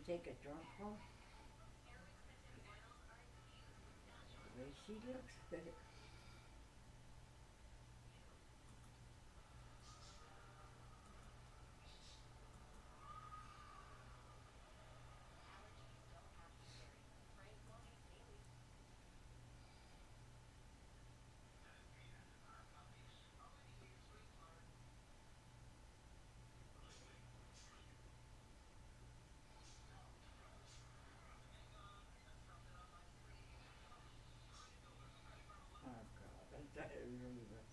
take a drunk one? The way she looks. Oh God, that really was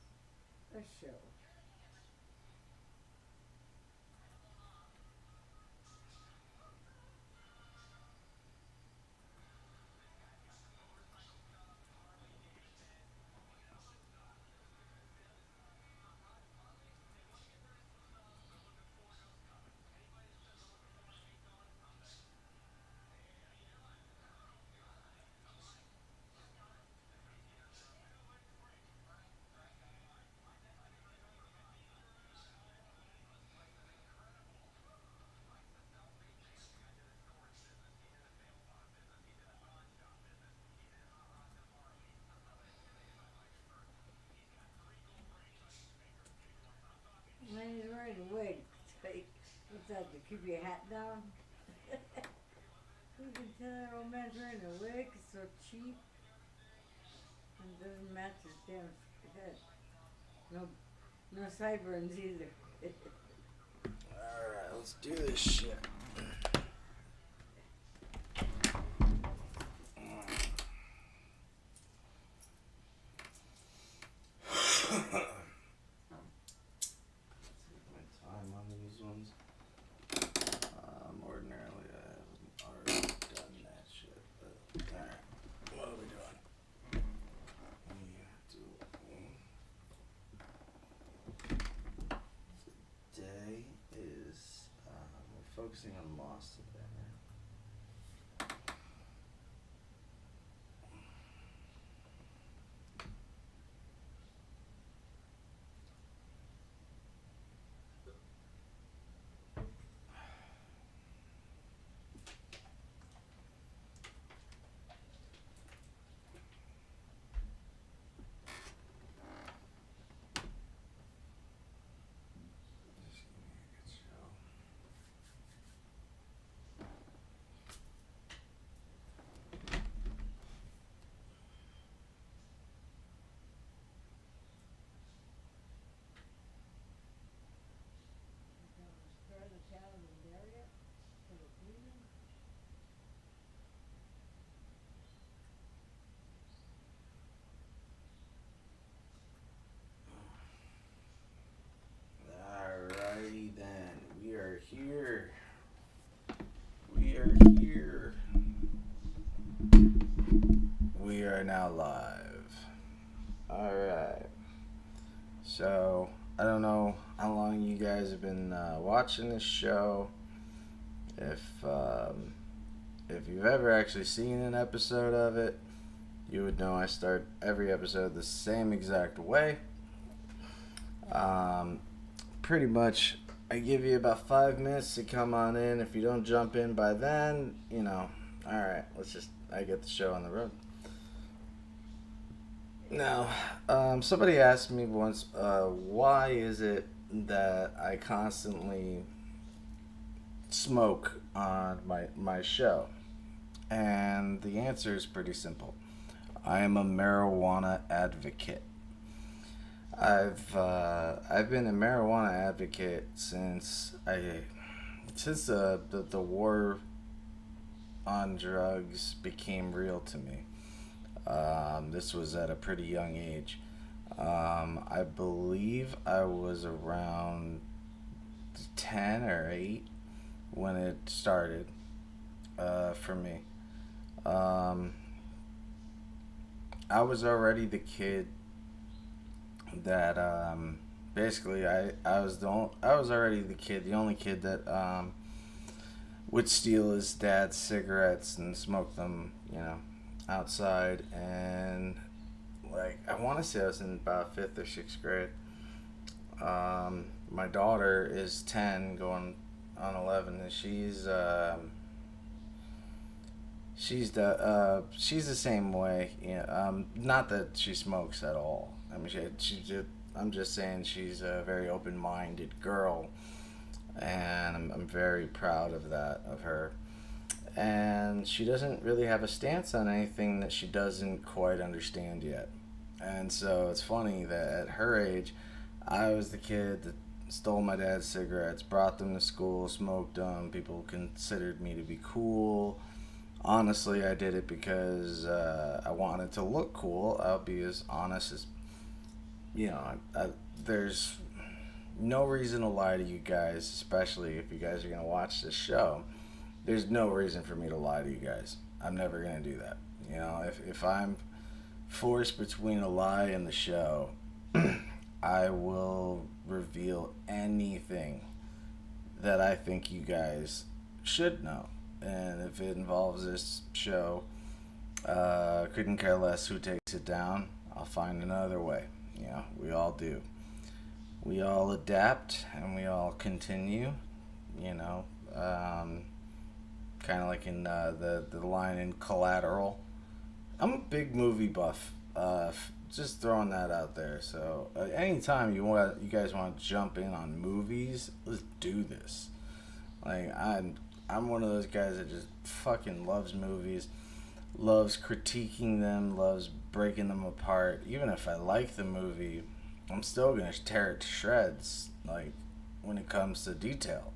a show. When he's wearing a wig, like, what's that, to keep your hat down? You can tell that old man's wearing a wig, it's so cheap, and doesn't match his damn head. No, no sideburns either. Alright, let's do this shit. My time on these ones. Ordinarily, I haven't already done that shit, but alright. What are we doing? Today is, we're focusing on loss today, right? Just give me a good show. Throw the towel and bury it for the cleaning. Alrighty then, we are here. We are here. We are now live. Alright. So, I don't know how long you guys have been watching this show. If you've ever actually seen an episode of it, you would know I start every episode the same exact way. Pretty much, I give you about 5 minutes to come on in. If you don't jump in by then, alright, I get the show on the road. Now, somebody asked me once, why is it that I constantly smoke on my show? And the answer is pretty simple. I am a marijuana advocate. I've been a marijuana advocate since the war on drugs became real to me. This was at a pretty young age. I believe I was around 10 or 8 when it started for me. I was already the kid that basically I was already the only kid that would steal his dad's cigarettes and smoke them, outside. And like, I want to say I was in about 5th or 6th grade. My daughter is 10 going on 11, and she's the same way. Yeah, not that she smokes at all. I mean, she just, I'm just saying she's a very open-minded girl, and I'm very proud of that of her. And she doesn't really have a stance on anything that she doesn't quite understand yet. And so it's funny that at her age, I was the kid that stole my dad's cigarettes, brought them to school, smoked them. People considered me to be cool. Honestly, I did it because I wanted to look cool. I'll be as honest as there's no reason to lie to you guys, especially if you guys are gonna watch this show. There's no reason for me to lie to you guys. I'm never gonna do that. If I'm forced between a lie and the show, I will reveal anything that I think you guys should know. And if it involves this show, couldn't care less who takes it down. I'll find another way. We all do. We all adapt and we all continue. You know, kind of like in the line in Collateral. I'm a big movie buff. Just throwing that out there. So anytime you guys want to jump in on movies, let's do this. Like I'm one of those guys that just fucking loves movies, loves critiquing them, loves breaking them apart. Even if I like the movie, I'm still gonna tear it to shreds. Like when it comes to detail,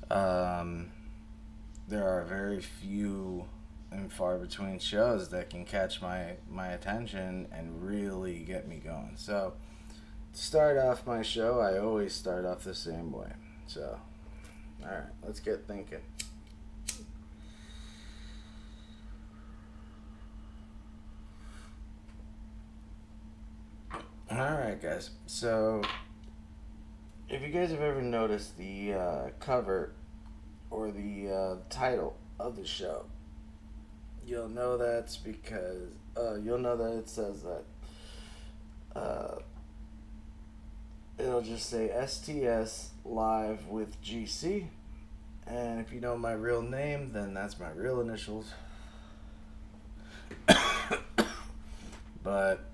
there are very few and far between shows that can catch my attention and really get me going. So to start off my show, I always start off the same way. So, all right, let's get thinking. All right, guys. So, if you guys have ever noticed the cover or the title of the show, you'll know that's because you'll know that it says that it'll just say STS Live with GC. And if you know my real name, then that's my real initials. But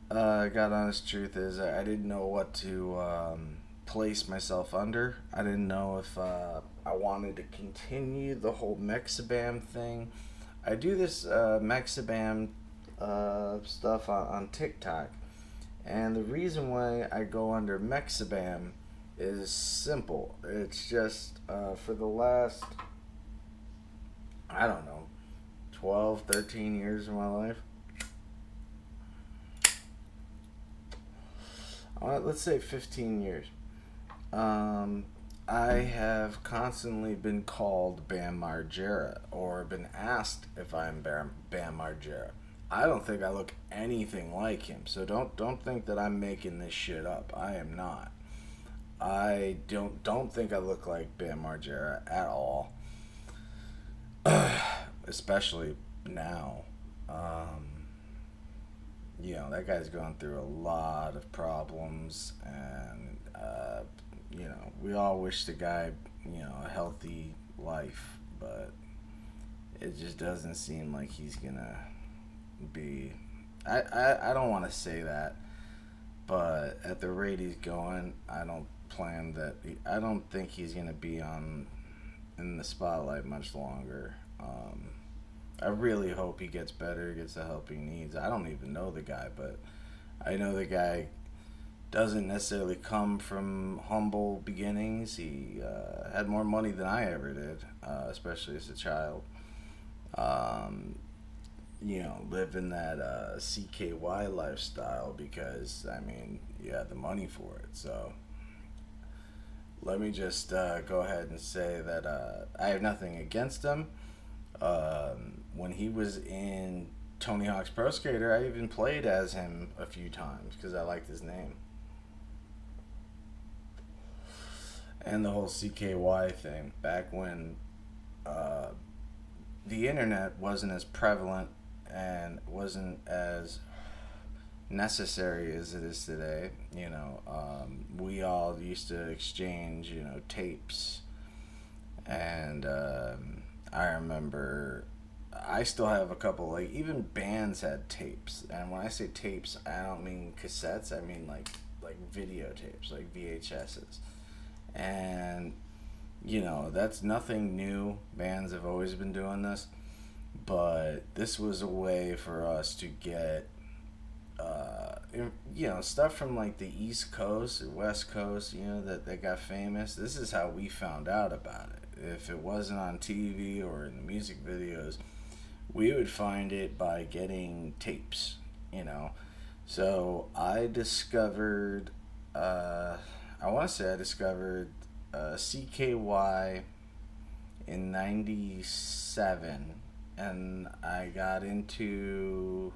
God honest truth is I didn't know what to place myself under. I didn't know if I wanted to continue the whole Mexabam thing. I do this Mexabam stuff on TikTok, and the reason why I go under Mexabam is simple. It's just for the last, I don't know, 12, 13 years of my life. Let's say 15 years. I have constantly been called Bam Margera or been asked if I'm Bam Margera. I don't think I look anything like him, so don't think that I'm making this shit up. I am not. I don't think I look like Bam Margera at all, especially now. That guy's going through a lot of problems, and we all wish the guy a healthy life, but it just doesn't seem like he's gonna be. I don't want to say that, but at the rate he's going, I don't think he's gonna be in the spotlight much longer. I really hope he gets better, gets the help he needs. I don't even know the guy, but I know the guy doesn't necessarily come from humble beginnings. He had more money than I ever did, especially as a child. Living that CKY lifestyle because, I mean, you had the money for it. So let me just go ahead and say that I have nothing against him. When he was in Tony Hawk's Pro Skater, I even played as him a few times because I liked his name. And the whole CKY thing, back when the internet wasn't as prevalent and wasn't as necessary as it is today. We all used to exchange, tapes. And I remember I still have a couple, like, even bands had tapes. And when I say tapes, I don't mean cassettes, I mean like videotapes, like VHSs. And, that's nothing new. Bands have always been doing this. But this was a way for us to get, stuff from like the East Coast or West Coast, that got famous. This is how we found out about it. If it wasn't on TV or in the music videos, we would find it by getting tapes. So I discovered, I want to say I discovered CKY in '97, and I got into,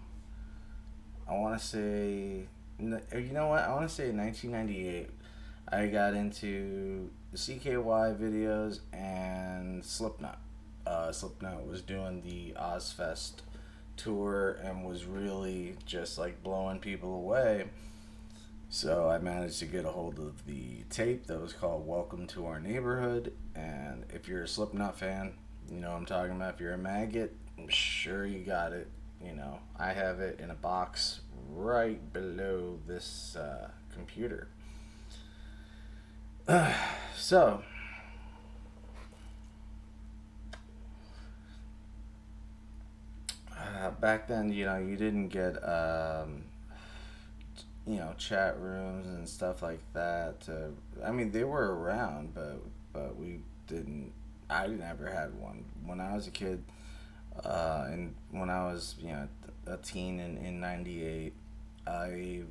I want to say, you know what? I want to say in 1998, I got into CKY videos and Slipknot. Slipknot was doing the Ozfest tour and was really just like blowing people away. So I managed to get a hold of the tape that was called Welcome to Our Neighborhood. And if you're a Slipknot fan, you know what I'm talking about. If you're a maggot, I'm sure you got it. I have it in a box right below this computer. So, back then, you didn't get, chat rooms and stuff like that. I mean, they were around, but we didn't. I never had one when I was a kid, and when I was a teen in '98. I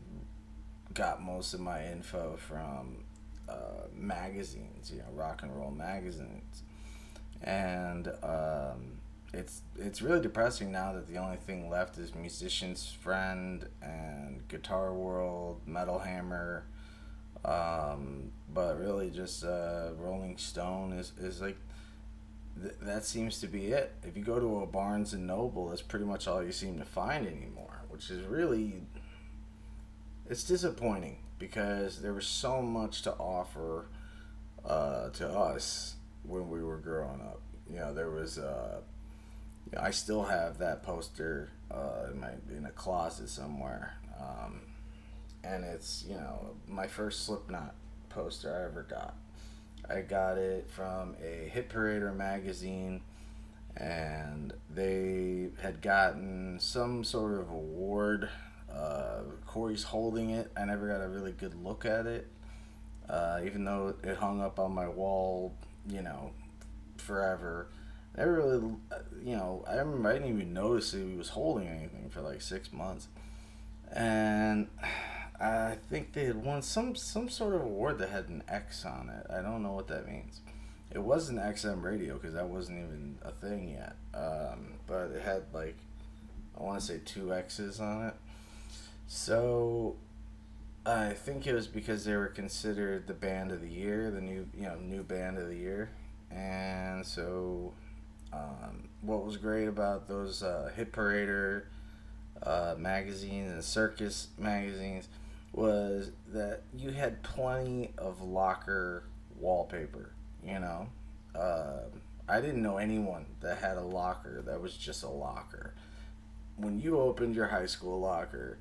got most of my info from magazines, rock and roll magazines, and it's really depressing now that the only thing left is Musician's Friend and Guitar World, Metal Hammer, but really just Rolling Stone is like that seems to be it. If you go to a Barnes and Noble, that's pretty much all you seem to find anymore, which is really, it's disappointing because there was so much to offer to us when we were growing up. There was. I still have that poster in a closet somewhere, and it's my first Slipknot poster I ever got. I got it from a Hit Parader magazine, and they had gotten some sort of award. Corey's holding it. I never got a really good look at it, even though it hung up on my wall, forever. Never really, I remember I didn't even notice that he was holding anything for like 6 months, and I think they had won some sort of award that had an X on it. I don't know what that means. It wasn't XM radio because that wasn't even a thing yet, but it had like, I want to say 2 X's on it. So I think it was because they were considered the band of the year, the new band of the year, and so. What was great about those Hit Parader magazines and Circus magazines was that you had plenty of locker wallpaper. I didn't know anyone that had a locker that was just a locker. When you opened your high school locker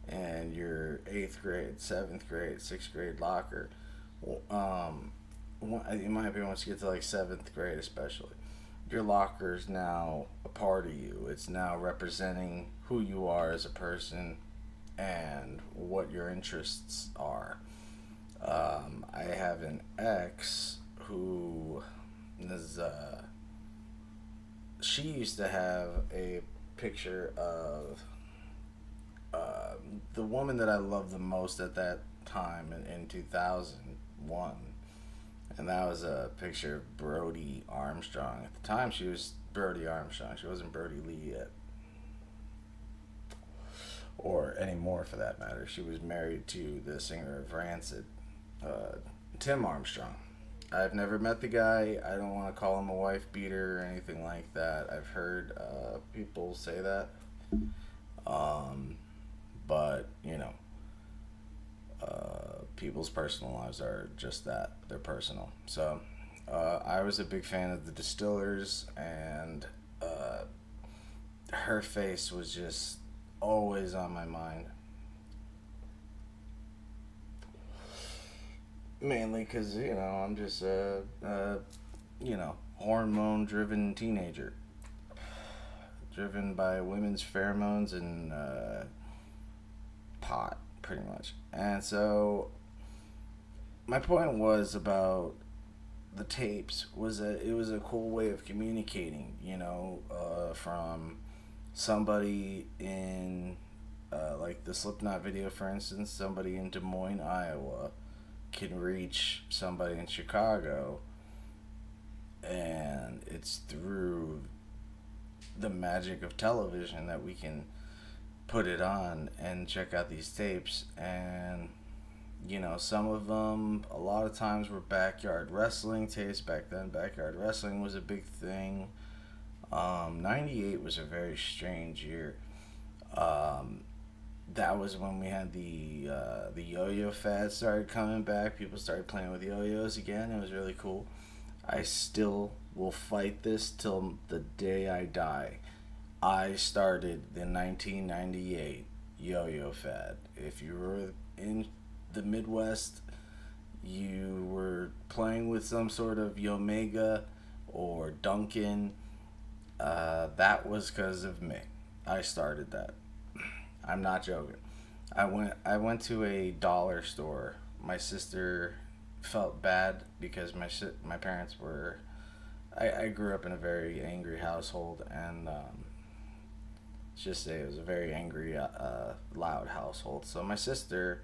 and your 8th grade, 7th grade, 6th grade locker, in my opinion, once you get to like 7th grade especially, your locker is now a part of you. It's now representing who you are as a person and what your interests are. I have an ex who is, she used to have a picture of the woman that I loved the most at that time in 2001. And that was a picture of Brody Armstrong. At the time, she was Brody Armstrong. She wasn't Brody Lee yet. Or anymore, for that matter. She was married to the singer of Rancid, Tim Armstrong. I've never met the guy. I don't want to call him a wife beater or anything like that. I've heard people say that. But, people's personal lives are just that. They're personal. So I was a big fan of the Distillers, and her face was just always on my mind. Mainly because, I'm just hormone driven teenager. Driven by women's pheromones and pot, pretty much. And so, my point was about the tapes was that it was a cool way of communicating, from somebody in, like the Slipknot video, for instance, somebody in Des Moines, Iowa, can reach somebody in Chicago, and it's through the magic of television that we can put it on and check out these tapes. And some of them, a lot of times, were backyard wrestling tapes. Back then, backyard wrestling was a big thing. 98 was a very strange year. That was when we had the yo-yo fad started coming back. People started playing with yo-yos again. It was really cool. I still will fight this till the day I die. I started the 1998 yo-yo fad. If you were in the Midwest, you were playing with some sort of Yomega or Duncan. That was because of me. I started that. I'm not joking. I went to a dollar store. My sister felt bad because my parents were. I grew up in a very angry household, and let's just say it was a very angry, loud household. So my sister,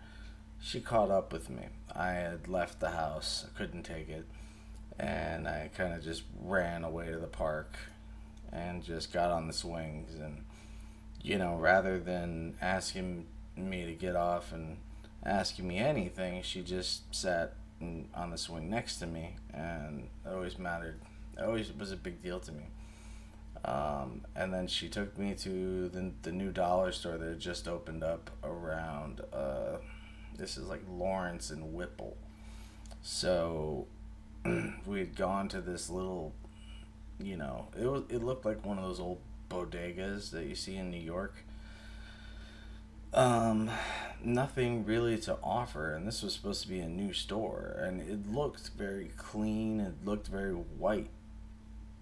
she caught up with me. I had left the house. I couldn't take it, and I kind of just ran away to the park and just got on the swings. And rather than asking me to get off and asking me anything, she just sat on the swing next to me, and it always mattered. It always was a big deal to me. And then she took me to the new dollar store that had just opened up around, this is like Lawrence and Whipple. So we had gone to this little, it looked like one of those old bodegas that you see in New York. Nothing really to offer, and this was supposed to be a new store, and it looked very clean. It looked very white,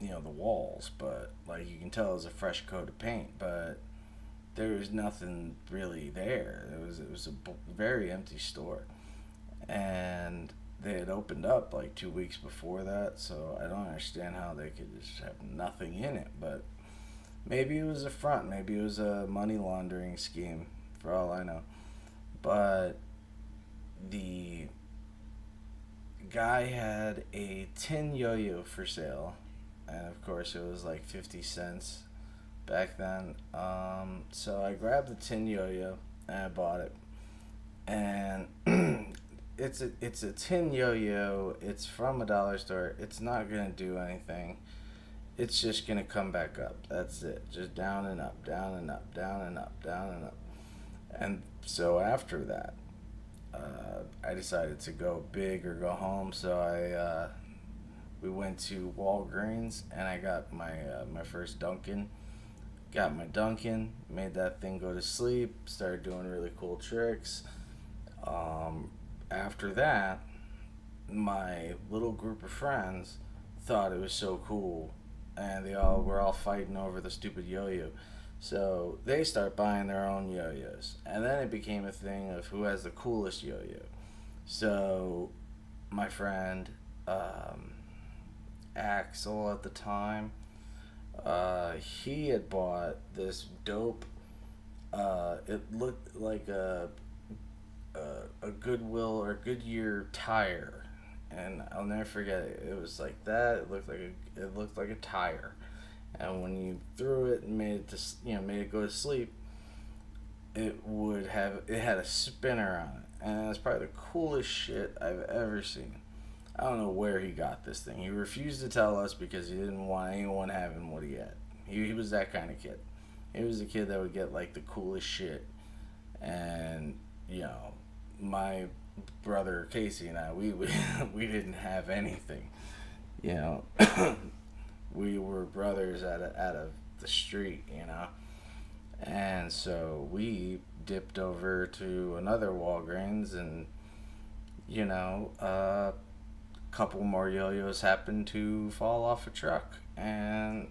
the walls, but like you can tell it was a fresh coat of paint, but there was nothing really there. It was a very empty store, and they had opened up like 2 weeks before that, so I don't understand how they could just have nothing in it. But maybe it was a front, maybe it was a money laundering scheme, for all I know. But the guy had a tin yo-yo for sale, and of course it was like 50 cents back then. So I grabbed the tin yo-yo and I bought it. And it's a tin yo-yo. It's from a dollar store. It's not gonna do anything. It's just gonna come back up. That's it. Just down and up, down and up, down and up, down and up. And so after that, I decided to go big or go home. So we went to Walgreens and I got my first Dunkin'. Got my Dunkin', made that thing go to sleep. Started doing really cool tricks. After that, my little group of friends thought it was so cool, and they all were all fighting over the stupid yo-yo. So they start buying their own yo-yos, and then it became a thing of who has the coolest yo-yo. So my friend Axel at the time, he had bought this dope. It looked like a Goodwill or Goodyear tire, and I'll never forget it. It was like that. It looked like a tire, and when you threw it and made it go to sleep, it had a spinner on it, and it was probably the coolest shit I've ever seen. I don't know where he got this thing. He refused to tell us because he didn't want anyone having what he had. He was that kind of kid. He was a kid that would get like the coolest shit, and my brother Casey and I, we didn't have anything. We were brothers out of the street, you know. And so we dipped over to another Walgreens, and a couple more yo-yos happened to fall off a truck, and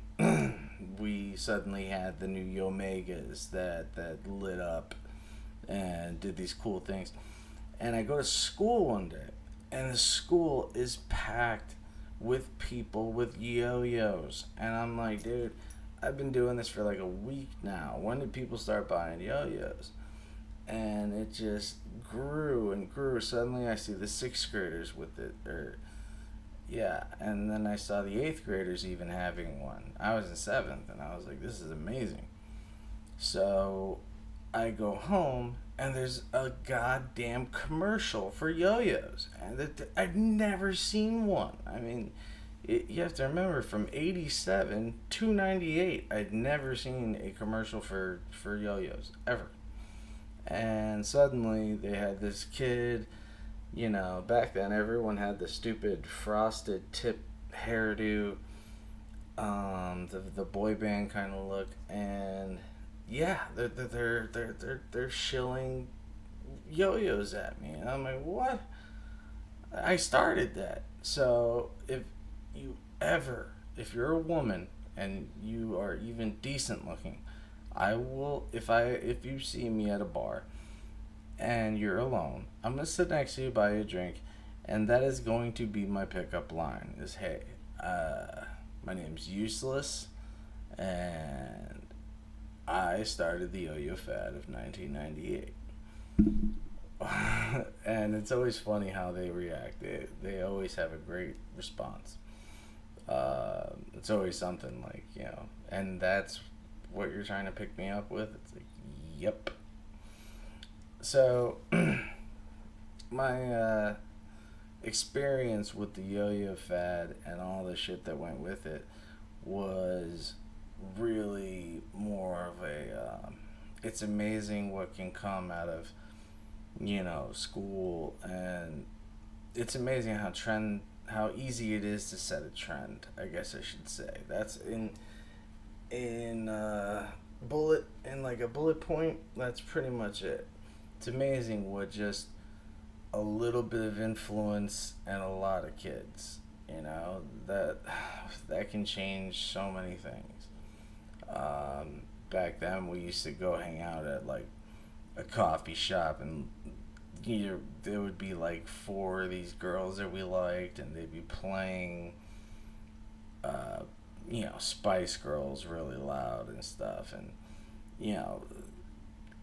we suddenly had the new Yomegas that lit up and did these cool things. And I go to school one day, and the school is packed with people with yo-yos, and I'm like, dude, I've been doing this for like a week now. When did people start buying yo-yos? And it just grew and grew. Suddenly I see the sixth graders with it, or yeah, and then I saw the eighth graders even having one. I was in seventh, and I was like, this is amazing. So I go home, and there's a goddamn commercial for yo-yos, and I'd never seen one. I mean, you have to remember, from 87 to 98, I'd never seen a commercial for yo-yos, ever. And suddenly they had this kid, back then everyone had the stupid frosted tip hairdo, the boy band kind of look, and yeah, they're shilling yo-yos at me, and I'm like, what? I started that. So if you're a woman and you are even decent looking, I will, if you see me at a bar and you're alone, I'm gonna sit next to you, buy you a drink, and that is going to be my pickup line: is, hey, my name's Useless, and I started the yo-yo fad of 1998. And it's always funny how they react. They always have a great response. It's always something like, and that's what you're trying to pick me up with. It's like, yep. So my experience with the yo-yo fad and all the shit that went with it was really more of a it's amazing what can come out of school, and it's amazing how easy it is to set a trend, I guess I should say. That's in like a bullet point, that's pretty much it. It's amazing what just a little bit of influence and a lot of kids, that can change so many things. Back then we used to go hang out at like a coffee shop, and there would be like four of these girls that we liked, and they'd be playing Spice Girls really loud and stuff, and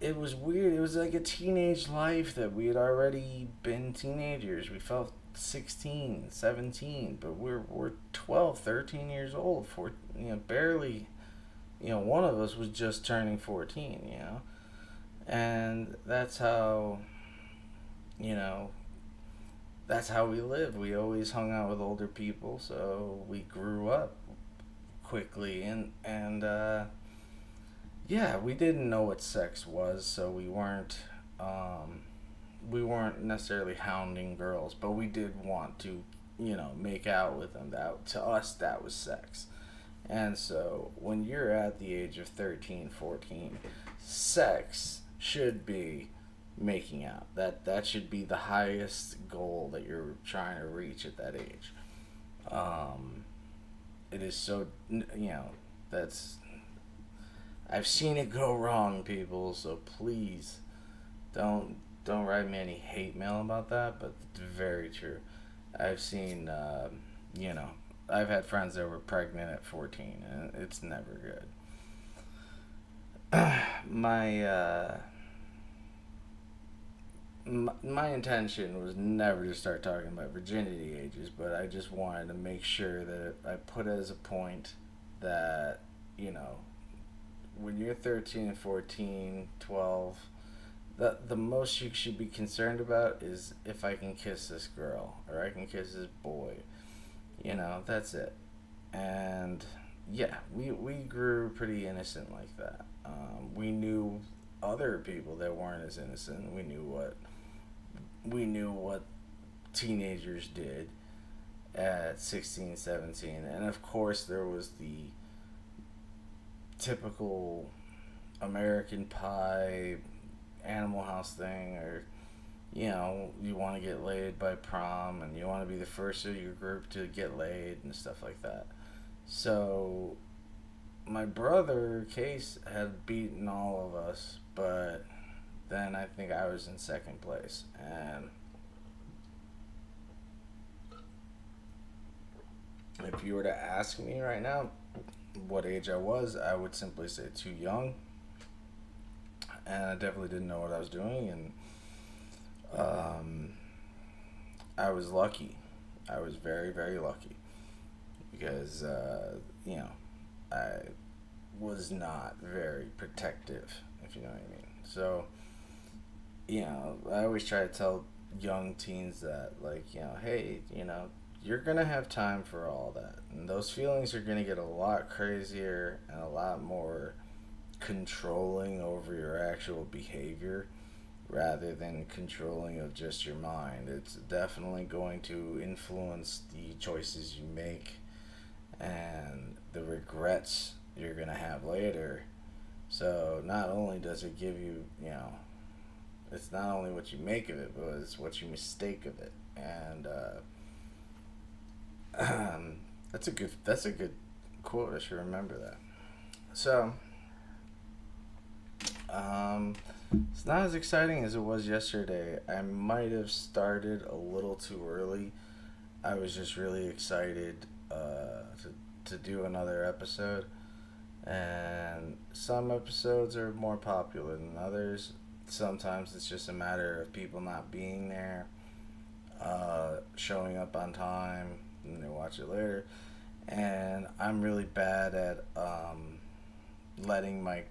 it was weird. It was like a teenage life that we had already been teenagers. We felt 16, 17, but we're 12, 13 years old, for barely, one of us was just turning 14, and that's how we lived. We always hung out with older people, so we grew up quickly, and yeah, we didn't know what sex was, so we weren't necessarily hounding girls, but we did want to make out with them. That, to us, that was sex. And so when you're at the age of 13, 14, sex should be making out. That should be the highest goal that you're trying to reach at that age. It is so, that's, I've seen it go wrong, people, so please don't write me any hate mail about that, but it's very true. I've seen, I've had friends that were pregnant at 14, and it's never good. My intention was never to start talking about virginity ages, but I just wanted to make sure that I put as a point that, when you're 13, 14, 12, the most you should be concerned about is if I can kiss this girl or I can kiss this boy. That's it. And yeah, we grew pretty innocent like that. We knew other people that weren't as innocent. We knew what teenagers did at 16, 17. And of course there was typical American Pie, Animal House thing, or you want to get laid by prom and you want to be the first of your group to get laid and stuff like that. So my brother Case had beaten all of us, but then I think I was in second place. And if you were to ask me right now what age I was, I would simply say too young. And I definitely didn't know what I was doing. And I was lucky. I was very, very lucky because, I was not very protective, if you know what I mean. So, I always try to tell young teens that, like, hey, you're going to have time for all that. And those feelings are going to get a lot crazier and a lot more controlling over your actual behavior rather than controlling of just your mind. It's definitely going to influence the choices you make and the regrets you're going to have later. So not only does it give you, it's not only what you make of it, but it's what you mistake of it. And that's a good quote. I should remember that. So, it's not as exciting as it was yesterday. I might have started a little too early. I was just really excited to do another episode. And some episodes are more popular than others. Sometimes it's just a matter of people not being there, showing up on time, and they watch it later. And I'm really bad at letting my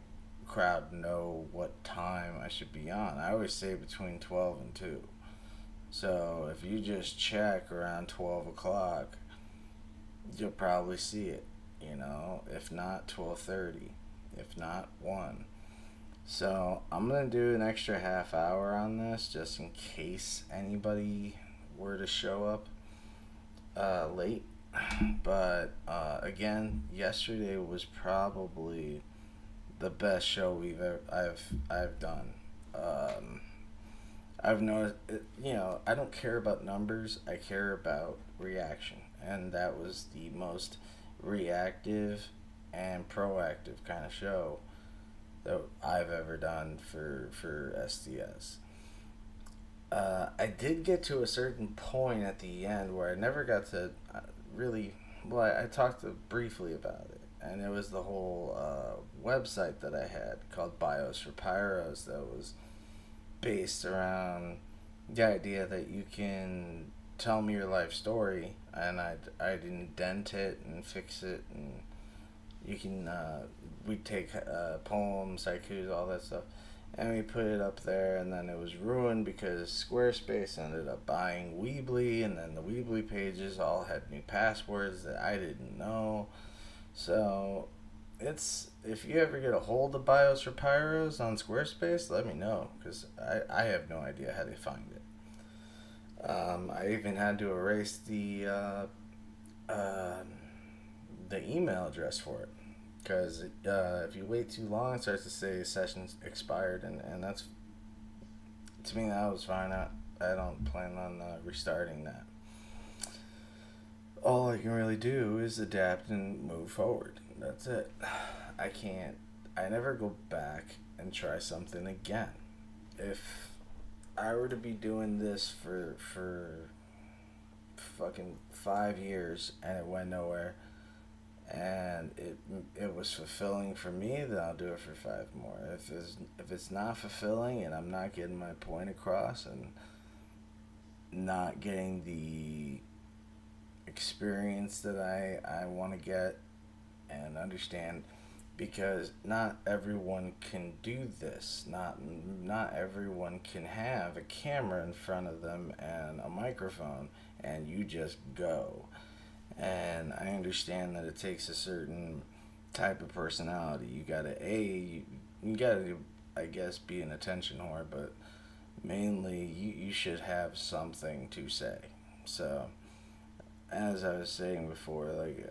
crowd know what time I should be on. I always say between 12 and 2. So if you just check around 12 o'clock, you'll probably see it. If not 12:30, if not 1. So I'm going to do an extra half hour on this just in case anybody were to show up late. But again, yesterday was probably the best show I've done. I've noticed, I don't care about numbers. I care about reaction, and that was the most reactive and proactive kind of show that I've ever done for STS. I did get to a certain point at the end where I never got to really. Well, I talked briefly about it, and it was the whole website that I had called Bios for Pyros that was based around the idea that you can tell me your life story, and I'd indent it and fix it, and you can we'd take poems, haikus, all that stuff, and we put it up there, and then it was ruined because Squarespace ended up buying Weebly, and then the Weebly pages all had new passwords that I didn't know. So if you ever get a hold of Bios for Pyros on Squarespace, let me know, because I have no idea how to find it. I even had to erase the email address for it, because if you wait too long, it starts to say session's expired, and that's, to me, that was fine. I don't plan on restarting that. All I can really do is adapt and move forward. That's it. I never go back and try something again. If I were to be doing this for fucking 5 years and it went nowhere, and it was fulfilling for me, then I'll do it for 5 more. If it's not fulfilling and I'm not getting my point across and not getting the experience that I want to get and understand, because not everyone can do this. Not everyone can have a camera in front of them and a microphone and you just go. And I understand that it takes a certain type of personality. You gotta I guess be an attention whore, but mainly you should have something to say. So as I was saying before, like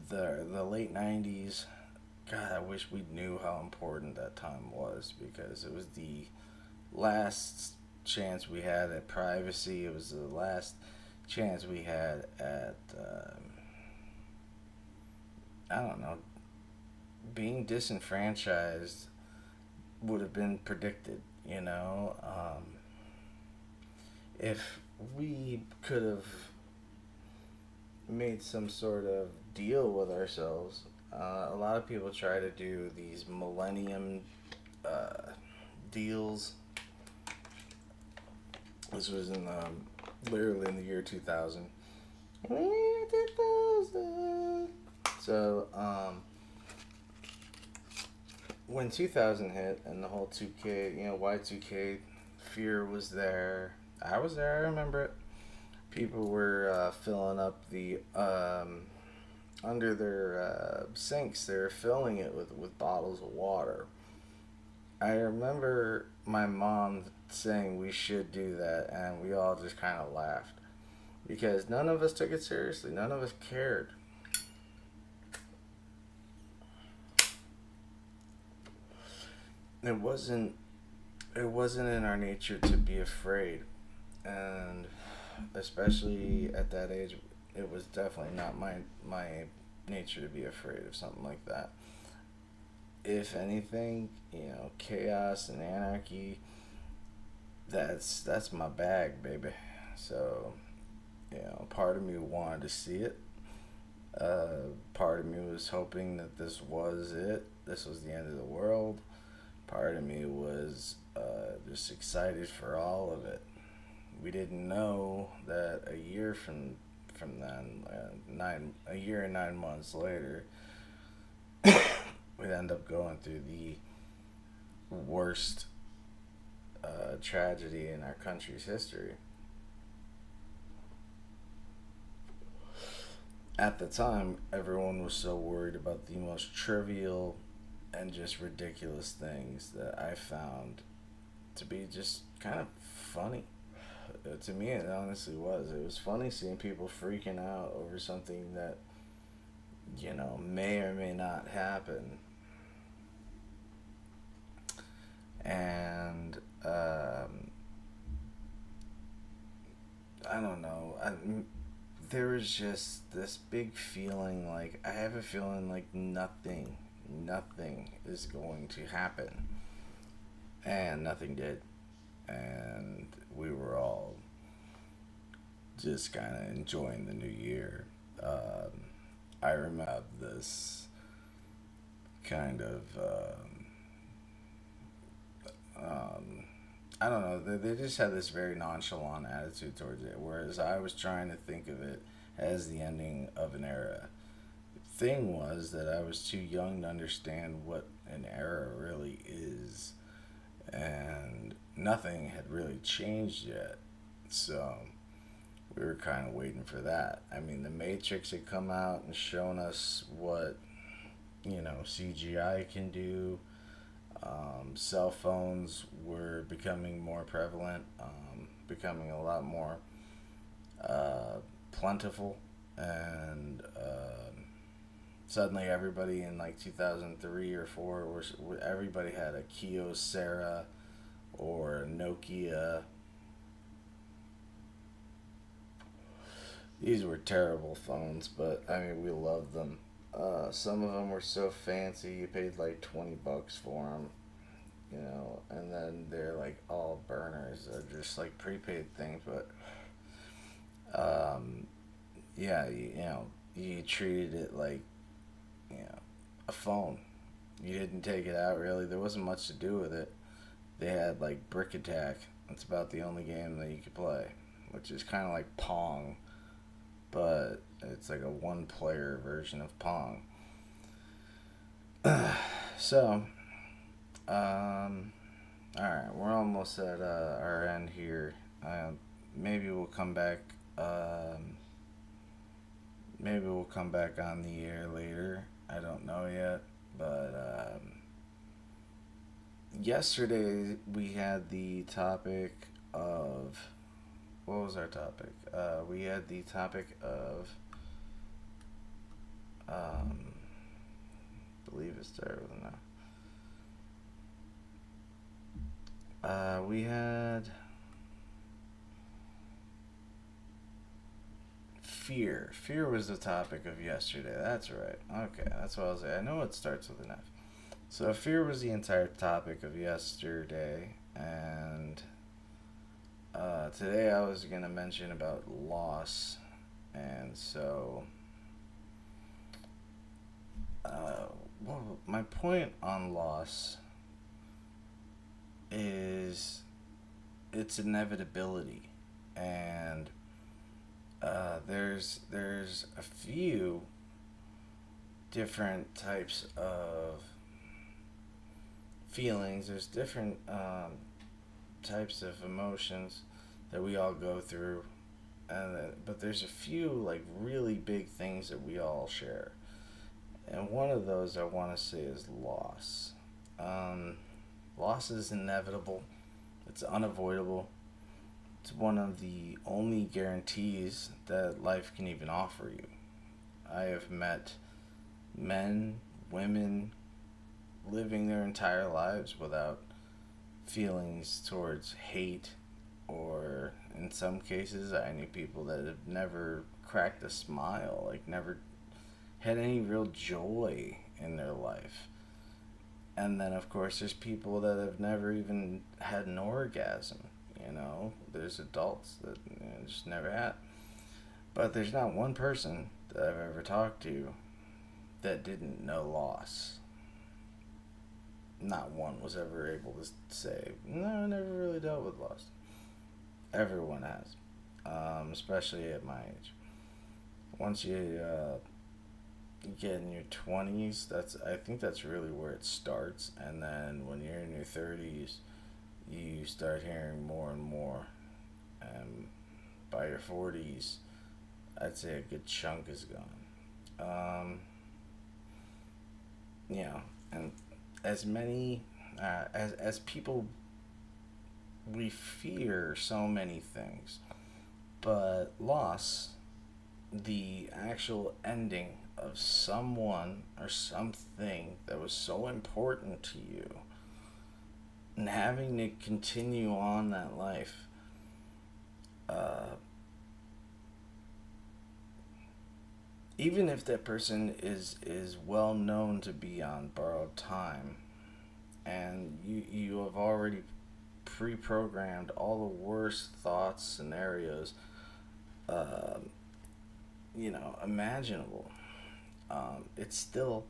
the late '90s, God, I wish we knew how important that time was, because it was the last chance we had at privacy. It was the last chance we had at, I don't know, being disenfranchised would have been predicted, you know? If we could have made some sort of deal with ourselves, a lot of people try to do these millennium uh, deals. This was in literally in the year 2000. Year 2000. So, when 2000 hit and the whole 2K, Y2K fear was there. I was there, I remember it. People were filling up the, under their sinks, they were filling it with bottles of water. I remember my mom saying we should do that, and we all just kind of laughed. Because none of us took it seriously, none of us cared. It wasn't it wasn't in our nature to be afraid, and especially at that age, it was definitely not my nature to be afraid of something like that. If anything, chaos and anarchy, that's my bag, baby. So, part of me wanted to see it. Part of me was hoping that this was it. This was the end of the world. Part of me was just excited for all of it. We didn't know that a year from then, a year and 9 months later, we'd end up going through the worst tragedy in our country's history. At the time, everyone was so worried about the most trivial and just ridiculous things that I found to be just kind of funny. To me, it honestly was. It was funny seeing people freaking out over something that, may or may not happen. And, I don't know. There was just this big feeling like, I have a feeling like nothing is going to happen. And nothing did. And we were all just kind of enjoying the new year. I remember this kind of, I don't know, they just had this very nonchalant attitude towards it, whereas I was trying to think of it as the ending of an era. The thing was that I was too young to understand what an era really is, and nothing had really changed yet. So we were kind of waiting for that. I mean, The Matrix had come out and shown us what, CGI can do. Cell phones were becoming more prevalent, becoming a lot more plentiful, and suddenly everybody in like 2003 or 4, everybody had a Kyocera or a Nokia. These were terrible phones, but I mean, we loved them. Some of them were so fancy, you paid like $20 for them, and then they're like all burners. They're just like prepaid things, but yeah, you treated it like, a phone. You didn't take it out really. There wasn't much to do with it. They had like Brick Attack. That's about the only game that you could play, which is kind of like Pong, but it's like a one-player version of Pong. So, all right, we're almost at our end here. Maybe we'll come back. Maybe we'll come back on the air later. I don't know yet, but yesterday we had the topic of, what was our topic? We had the topic of, I believe it's start with an F. We had fear. Fear was the topic of yesterday. That's right. Okay, that's what I was saying. I know it starts with an F. So fear was the entire topic of yesterday, and today I was gonna mention about loss, and so well, my point on loss is its inevitability, and there's a few different types of feelings. There's different types of emotions that we all go through, but there's a few like really big things that we all share, and one of those I want to say is loss. Loss is inevitable. It's unavoidable. It's one of the only guarantees that life can even offer you. I have met men, women, living their entire lives without feelings towards hate, or in some cases I knew people that have never cracked a smile, like never had any real joy in their life. And then of course there's people that have never even had an orgasm. There's adults that just never had. But there's not one person that I've ever talked to that didn't know loss. Not one was ever able to say, no, I never really dealt with loss. Everyone has, especially at my age. Once you get in your 20s, I think that's really where it starts. And then when you're in your 30s, you start hearing more and more. And by your 40s, I'd say a good chunk is gone. And as many as people, we fear so many things, but loss, the actual ending of someone or something that was so important to you, and having to continue on that life, even if that person is well known to be on borrowed time, and you have already pre-programmed all the worst thoughts, scenarios, imaginable, it still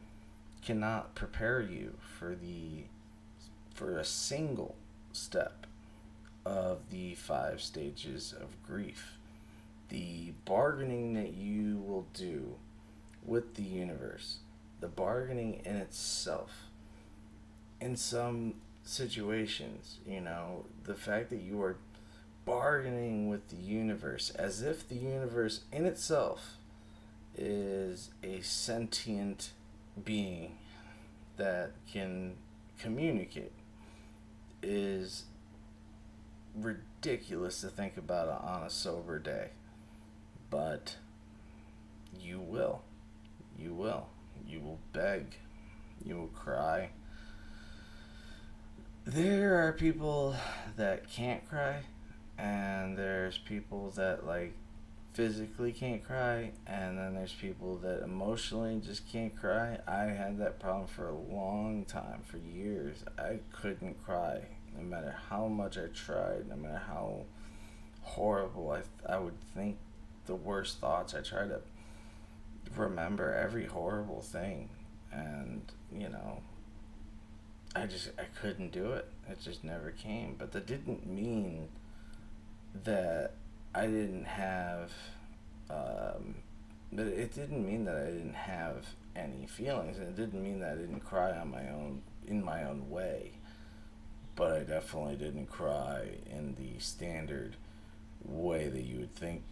cannot prepare you for a single step of the 5 stages of grief. The bargaining that you will do with the universe, the bargaining in itself, in some situations, the fact that you are bargaining with the universe as if the universe in itself is a sentient being that can communicate, is ridiculous to think about on a sober day. But you will. You will. You will beg. You will cry. There are people that can't cry, and there's people that physically can't cry, and then there's people that emotionally just can't cry. I had that problem for a long time, for years. I couldn't cry, no matter how much I tried, no matter how horrible I would think the worst thoughts. I try to remember every horrible thing, and I couldn't do it. It just never came. But that didn't mean that I didn't have it didn't mean that I didn't have any feelings, and it didn't mean that I didn't cry on my own, in my own way. But I definitely didn't cry in the standard way that you would think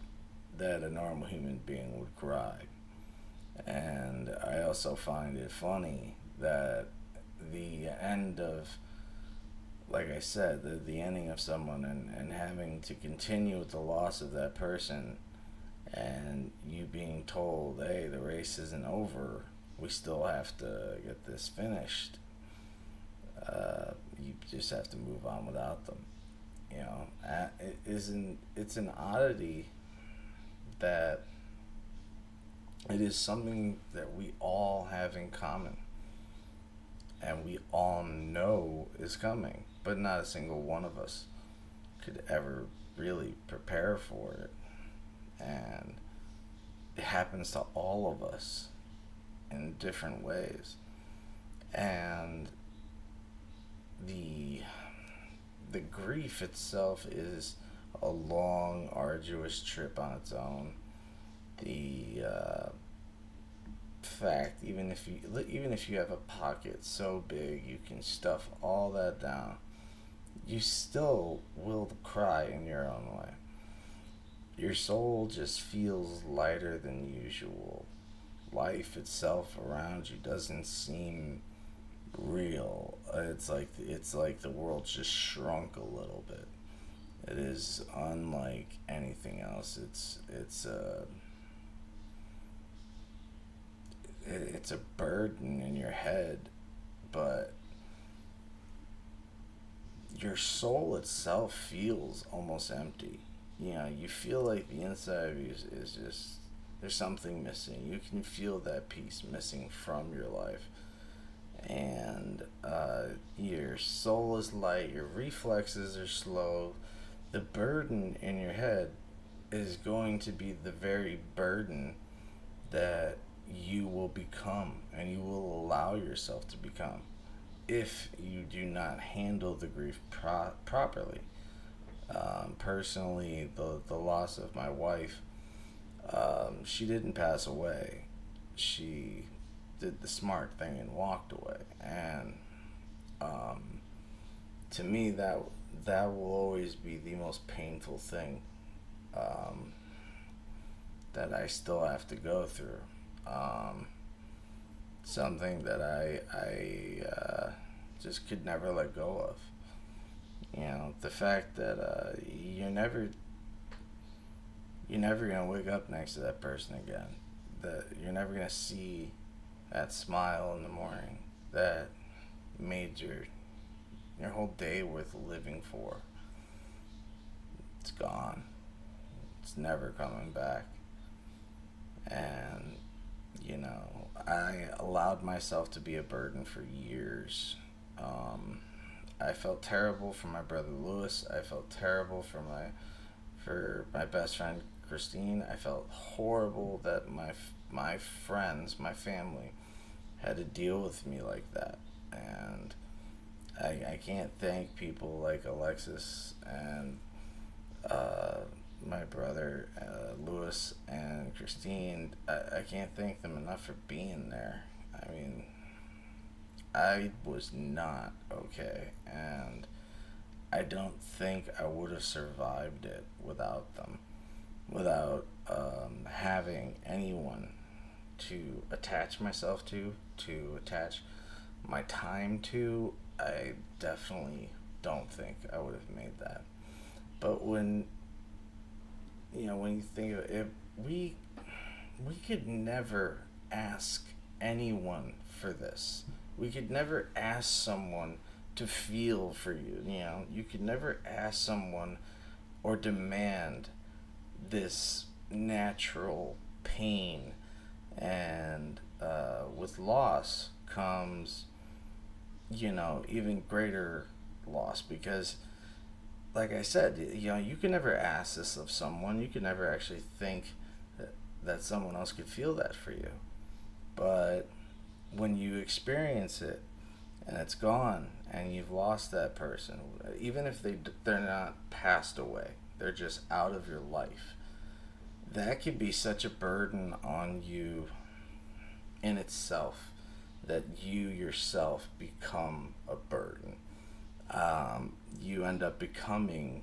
that a normal human being would cry. And I also find it funny that the end of, like I said, the ending of someone, and having to continue with the loss of that person, and you being told, hey, the race isn't over, we still have to get this finished. You just have to move on without them. You know, it's an oddity that it is something that we all have in common, and we all know is coming, but not a single one of us could ever really prepare for it. And it happens to all of us in different ways. And the the grief itself is a long, arduous trip on its own. The fact, even if you have a pocket so big you can stuff all that down, you still will cry in your own way. Your soul just feels lighter than usual. Life itself around you doesn't seem real. It's like the world just shrunk a little bit. It is unlike anything else. It's a burden in your head, but your soul itself feels almost empty. You know, you feel like the inside of you is just, there's something missing. You can feel that piece missing from your life. And your soul is light, your reflexes are slow. The burden in your head is going to be the very burden that you will become and you will allow yourself to become if you do not handle the grief properly. Personally, the loss of my wife, she didn't pass away. She did the smart thing and walked away. And to me, that will always be the most painful thing um, that I still have to go through. Um, Something that I just could never let go of. You know, the fact that you're never gonna wake up next to that person again. That you're never gonna see that smile in the morning that made your whole day worth living for. It's gone. It's never coming back. And I allowed myself to be a burden for years. I felt terrible for my brother Lewis. I felt terrible for my best friend Christine. I felt horrible that my friends, my family, had to deal with me like that. And I can't thank people like Alexis and my brother Lewis and Christine. I can't thank them enough for being there. I mean, I was not okay, and I don't think I would have survived it without them, without having anyone to attach myself to attach my time to. I definitely don't think I would have made that. But when you think of it, we could never ask anyone for this. We could never ask someone to feel for you. You know, you could never ask someone or demand this natural pain. And with loss comes, even greater loss because, like I said, you can never ask this of someone. You can never actually think that someone else could feel that for you. But when you experience it and it's gone and you've lost that person, even if they're not passed away, they're just out of your life, that could be such a burden on you in itself that you yourself become a burden. You end up becoming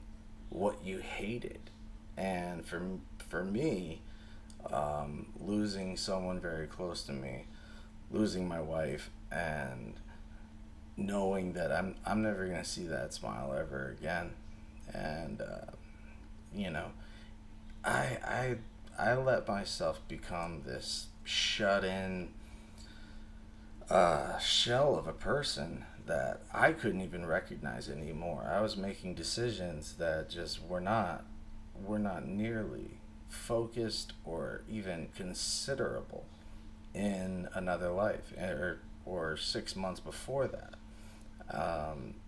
what you hated. And for me, losing someone very close to me, losing my wife, and knowing that I'm never gonna see that smile ever again, and you know, I let myself become this shut in a shell of a person that I couldn't even recognize anymore. I was making decisions that just were not nearly focused or even considerable in another life, or 6 months before that.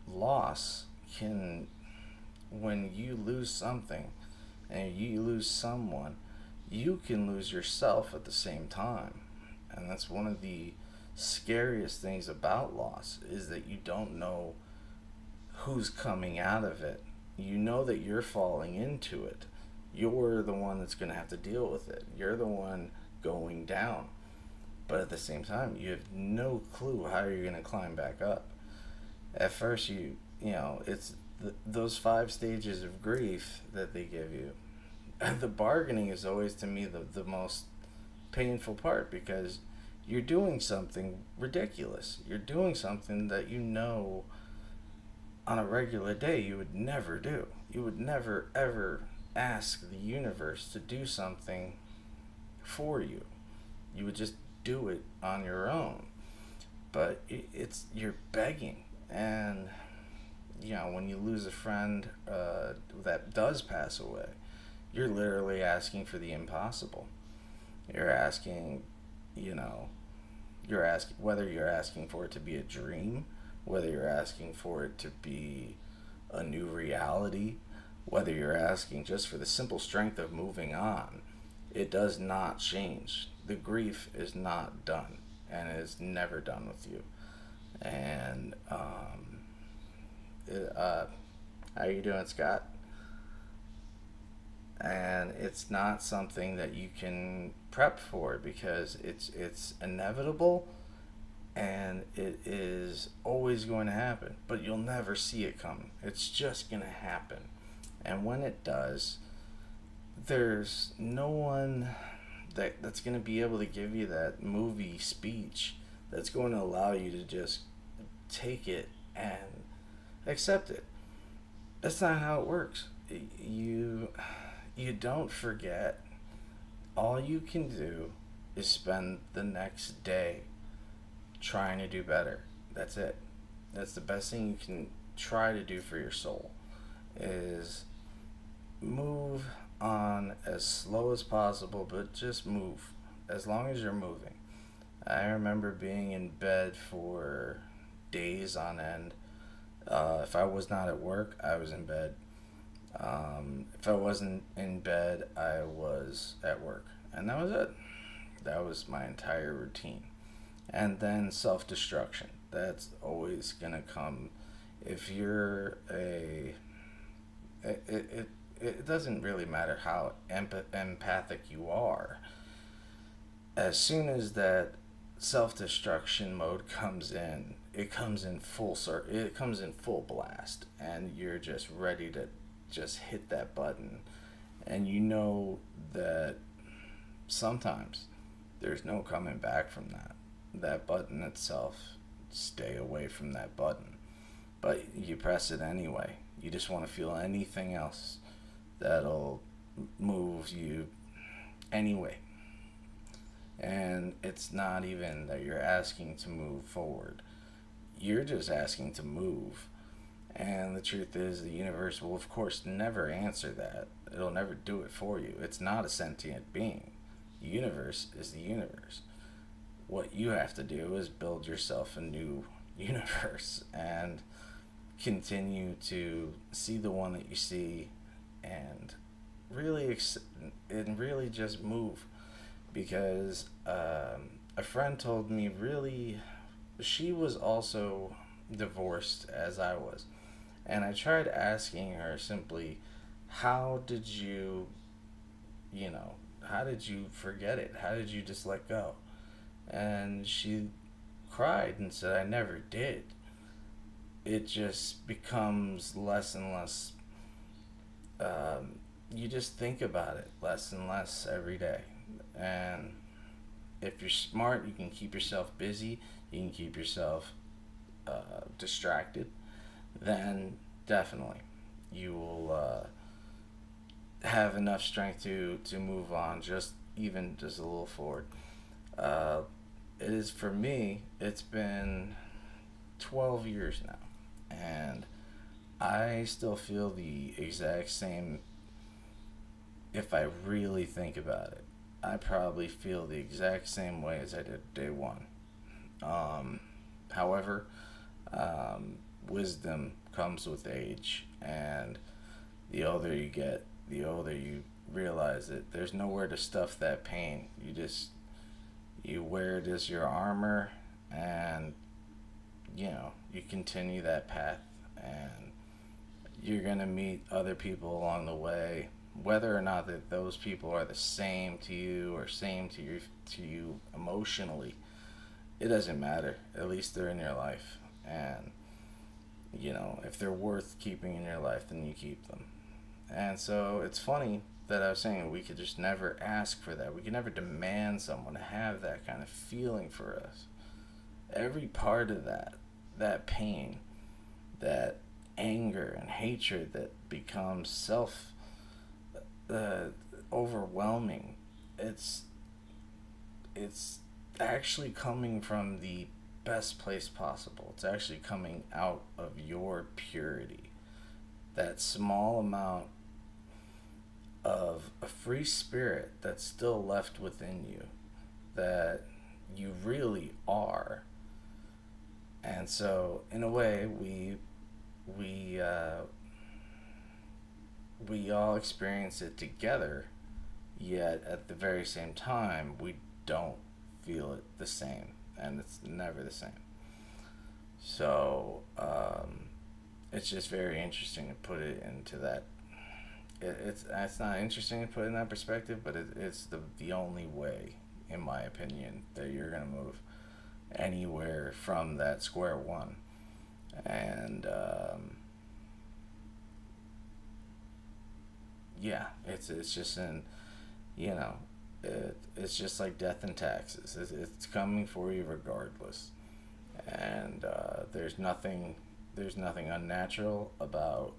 Loss can, when you lose something and you lose someone, you can lose yourself at the same time. And that's one of the scariest things about loss, is that you don't know who's coming out of it. You know that you're falling into it. You're the one that's going to have to deal with it. You're the one going down. But at the same time, you have no clue how you're going to climb back up. At first, it's those 5 stages of grief that they give you. The bargaining is always, to me, the most painful part, because you're doing something ridiculous. You're doing something that you know on a regular day you would never do. You would never ever ask the universe to do something for you. You would just do it on your own. But it's you're begging, and when you lose a friend that does pass away, you're literally asking for the impossible. You're asking, you know, you're asking whether you're asking for it to be a dream, whether you're asking for it to be a new reality, whether you're asking just for the simple strength of moving on. It does not change. The grief is not done, and it is never done with you. And how you doing, Scott? And it's not something that you can prep for, because it's inevitable, and it is always going to happen, but you'll never see it coming. It's just going to happen. And when it does, there's no one that's going to be able to give you that movie speech that's going to allow you to just take it and accept it. That's not how it works. You don't forget. All you can do is spend the next day trying to do better. That's it. That's the best thing you can try to do for your soul, is move on as slow as possible, but just move. As long as you're moving. I remember being in bed for days on end. If I was not at work, I was in bed. If I wasn't in bed, I was at work. And that was it. That was my entire routine. And then self-destruction. That's always going to come. If you're it doesn't really matter how empathic you are. As soon as that self-destruction mode comes in, it comes in it comes in full blast, and you're just ready to just hit that button. And you know that sometimes there's no coming back from that button itself. Stay away from that button, but you press it anyway. You just want to feel anything else that'll move you anyway. And it's not even that you're asking to move forward. You're just asking to move. And the truth is, the universe will, of course, never answer that. It'll never do it for you. It's not a sentient being. The universe is the universe. What you have to do is build yourself a new universe and continue to see the one that you see, and really just move. Because a friend told me, really, she was also divorced as I was, and I tried asking her simply, how did you how did you forget it? How did you just let go? And she cried and said, I never did. It just becomes less and less. You just think about it less and less every day. And if you're smart, you can keep yourself busy, you can keep yourself distracted, then definitely you will have enough strength to move on, just a little forward. it is for me. It's been 12 years now, and I still feel the exact same. If I really think about it, I probably feel the exact same way as I did day one. Um, However, um, wisdom comes with age, and the older you get, the older you realize that there's nowhere to stuff that pain. You wear it as your armor, and you continue that path, and you're gonna meet other people along the way, whether or not that those people are the same to you or same to you emotionally. It doesn't matter. At least they're in your life, and if they're worth keeping in your life, then you keep them. And so it's funny that I was saying we could just never ask for that. We could never demand someone to have that kind of feeling for us. Every part of that pain, that anger and hatred that becomes self uh, overwhelming, it's it's actually coming from the best place possible. It's actually coming out of your purity. That small amount of a free spirit that's still left within you, that you really are. And so, in a way, we we all experience it together. Yet at the very same time, we don't feel it the same, and it's never the same. So it's just very interesting to put it into that. It's not interesting to put it in that perspective, but it's the only way, in my opinion, that you're gonna move anywhere from that square one. And yeah, it's just in you know it's just like death and taxes. It's coming for you regardless, and there's nothing unnatural about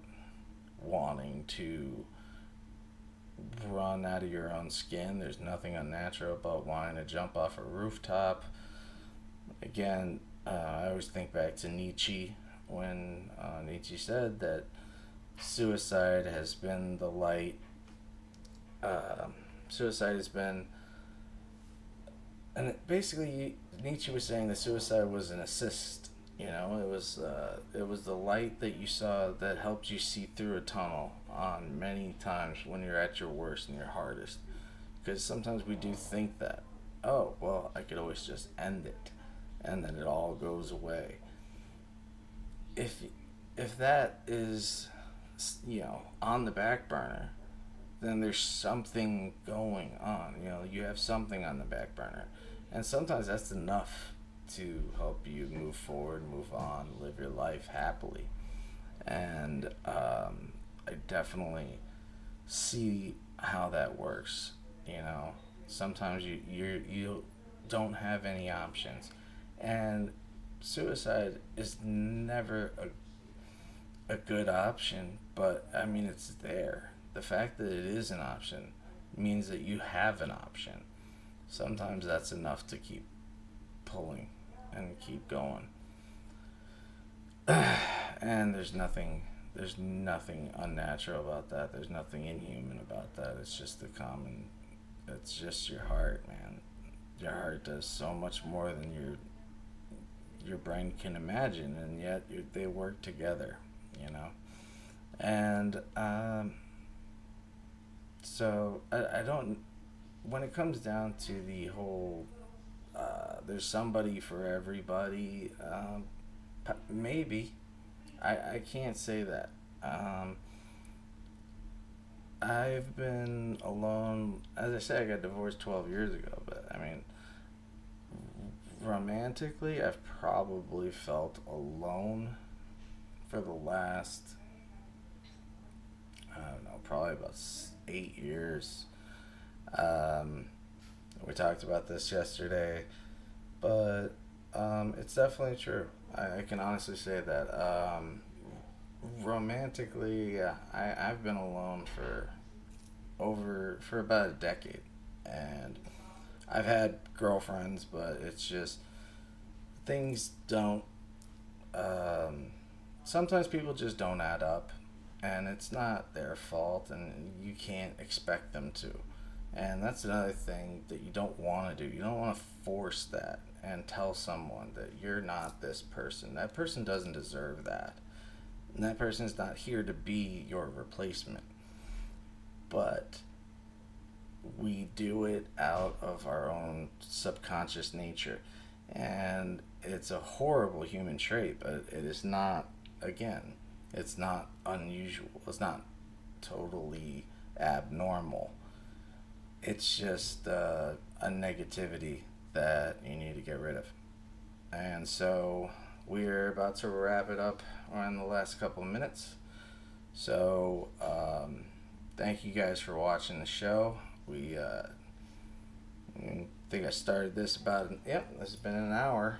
wanting to run out of your own skin. There's nothing unnatural about wanting to jump off a rooftop. Again, I always think back to Nietzsche when Nietzsche said that suicide has been the light. Uh, Suicide has been, and basically Nietzsche was saying that suicide was an assist. It was the light that you saw that helped you see through a tunnel on many times when you're at your worst and your hardest. Because sometimes we do think that, oh well, I could always just end it, and then it all goes away. If if that is on the back burner, then there's something going on. You have something on the back burner. And sometimes that's enough to help you move forward, move on, live your life happily. And I definitely see how that works. Sometimes you don't have any options. And suicide is never a good option, but I mean, it's there. The fact that it is an option means that you have an option. Sometimes that's enough to keep pulling and keep going. And there's nothing unnatural about that. There's nothing inhuman about that. It's just your heart, man. Your heart does so much more than your brain can imagine, and yet they work together, you know. And so I don't. When it comes down to the whole, there's somebody for everybody. Maybe I can't say that. Um, I've been alone. As I said, I got divorced 12 years ago, but I mean, romantically, I've probably felt alone for the last, I don't know, probably about 8 years. Um, we talked about this yesterday, but it's definitely true. I can honestly say that. Romantically, yeah, I've been alone for about a decade, and I've had girlfriends, but it's just things don't. Um, Sometimes people just don't add up, and it's not their fault, and you can't expect them to. And that's another thing that you don't want to do. You don't want to force that and tell someone that you're not this person. That person doesn't deserve that. And that person is not here to be your replacement. But we do it out of our own subconscious nature. And it's a horrible human trait, but it is not, again, it's not unusual. It's not totally abnormal. It's just a negativity that you need to get rid of. And so we're about to wrap it up. We're in the last couple of minutes. So thank you guys for watching the show. I think I started this about, yep, this has been an hour.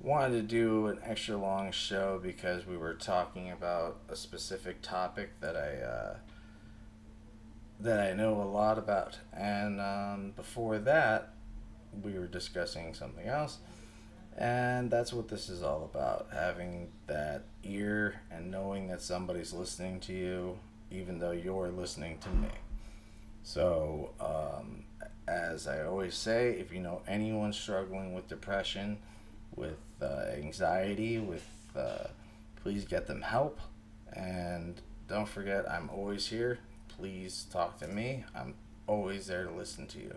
Wanted to do an extra long show because we were talking about a specific topic that I know a lot about, and before that we were discussing something else, and that's what this is all about: having that ear and knowing that somebody's listening to you, even though you're listening to me. So, as I always say, if you know anyone struggling with depression, with anxiety, please get them help. And don't forget, I'm always here. Please talk to me. I'm always there to listen to you.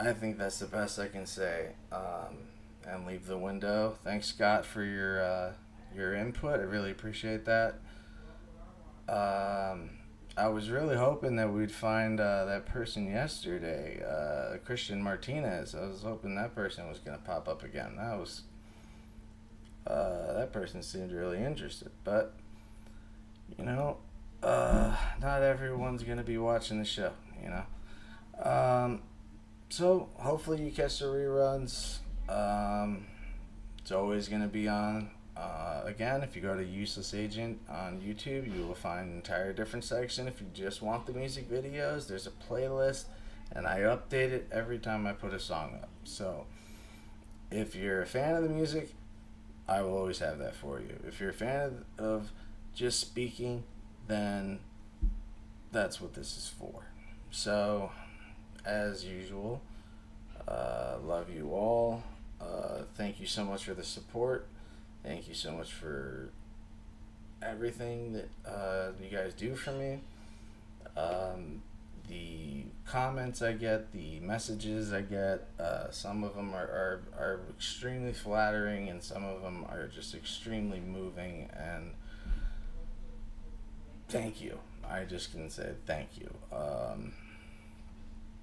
I think that's the best I can say. And leave the window. Thanks, Scott, for your input. I really appreciate that. I was really hoping that we'd find that person yesterday, Christian Martinez. I was hoping that person was going to pop up again. That person seemed really interested, but you know, not everyone's going to be watching the show. You know, so hopefully you catch the reruns. It's always going to be on. Again, if you go to Useless Agent on YouTube, you will find an entire different section. If you just want the music videos, there's a playlist, and I update it every time I put a song up. So, if you're a fan of the music, I will always have that for you. If you're a fan of just speaking, then that's what this is for. So, as usual, love you all. Thank you so much for the support. Thank you so much for everything that you guys do for me. The comments I get, the messages I get, some of them are extremely flattering, and some of them are just extremely moving, and thank you. I just can say thank you.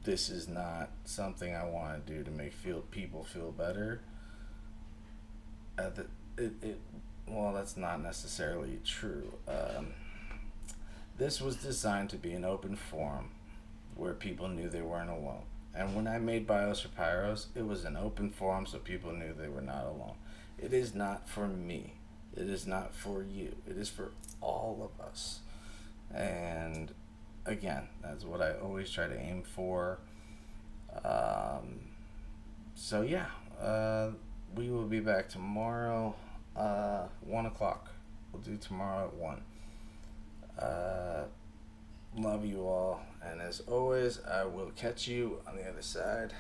This is not something I want to do to make people feel better. Well, that's not necessarily true. This was designed to be an open forum where people knew they weren't alone. And when I made Bios for Pyros, it was an open forum so people knew they were not alone. It is not for me. It is not for you. It is for all of us. And again, that's what I always try to aim for. So yeah, we will be back tomorrow, 1 o'clock. We'll do tomorrow at 1. Love you all, and as always, I will catch you on the other side.